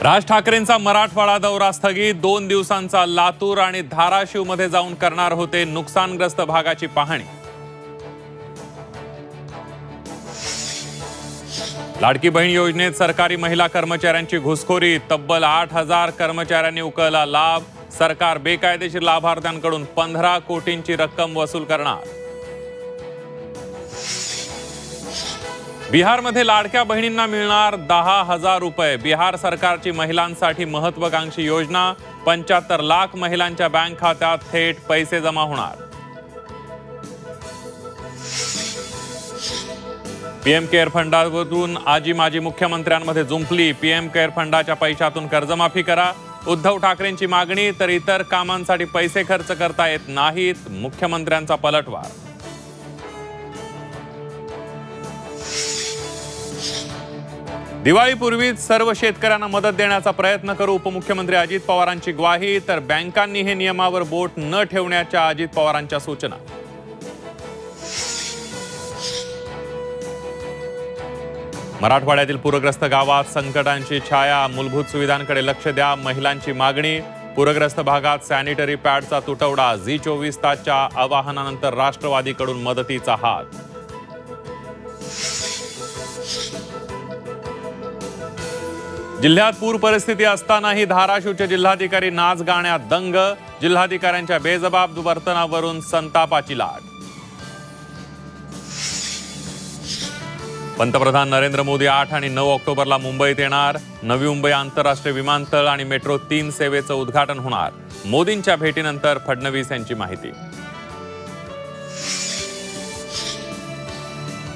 राज ठाकरेंचा मराठवाडा दौरा स्थगित। 2 दिवसांचा लातूर आणि धाराशिव मध्ये जाऊन करणार होते नुकसानग्रस्त भागाची पाहणी। लाडकी बहीण योजनेत सरकारी महिला कर्मचाऱ्यांची घुसखोरी। तब्बल 8,000 कर्मचाऱ्यांनी उकळला लाभ। सरकार बेकायदेशीर लाभार्थ्यांकडून 15 कोटींची रक्कम वसूल करणार। बिहारमध्ये लाडक्या बहिणींना मिळणार 10,000 रुपये। बिहार सरकारची महिलांसाठी महत्त्वाकांक्षी योजना। 75 लाख महिलांच्या बँक खात्यात थेट पैसे जमा होणार। पीएम केअर फंडावरून आजी माजी मुख्यमंत्र्यांमध्ये जुंपली। पीएम केअर फंडाच्या पैशातून कर्जमाफी करा। उद्धव ठाकरेंची मागणी, तर इतर कामांसाठी पैसे खर्च करता येत नाहीत। मुख्यमंत्र्यांचा पलटवार। दिवाळीपूर्वीच सर्व शेतकऱ्यांना मदत देण्याचा प्रयत्न करू। उपमुख्यमंत्री अजित पवारांची ग्वाही, तर बँकांनी हे नियमावर बोट न ठेवण्याच्या अजित पवारांच्या सूचना। मराठवाड्यातील पूरग्रस्त गावात संकटांची छाया। मूलभूत सुविधांकडे लक्ष द्या, महिलांची मागणी। पूरग्रस्त भागात सॅनिटरी पॅडचा तुटवडा। झी24 तासच्या आवाहनानंतर राष्ट्रवादीकडून मदतीचा हात। जिल्ह्यात पूर परिस्थिती असतानाही धाराशिवचे जिल्हाधिकारी नाच गाण्यात दंग। जिल्हाधिकाऱ्यांच्या बेजबाब वर्तनावरून संतापाची लाट। पंतप्रधान नरेंद्र मोदी 8 आणि 9 ऑक्टोबरला मुंबईत येणार। नवी मुंबई आंतरराष्ट्रीय विमानतळ आणि मेट्रो 3 सेवेचं उद्घाटन होणार। मोदींच्या भेटीनंतर फडणवीस यांची माहिती।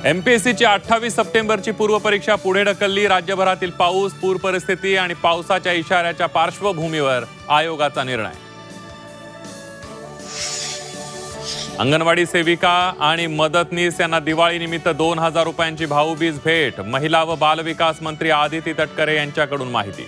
एमपीएससीची 28 सप्टेंबरची पूर्वपरीक्षा पुढे ढकलली। राज्यभरातील पाऊस, पूर परिस्थिती आणि पावसाच्या इशाऱ्याच्या पार्श्वभूमीवर आयोगाचा निर्णय। अंगणवाडी सेविका आणि मदतनीस यांना दिवाळीनिमित्त 2,000 रुपयांची भाऊबीज भेट। महिला व बालविकास मंत्री आदिती तटकरे यांच्याकडून माहिती।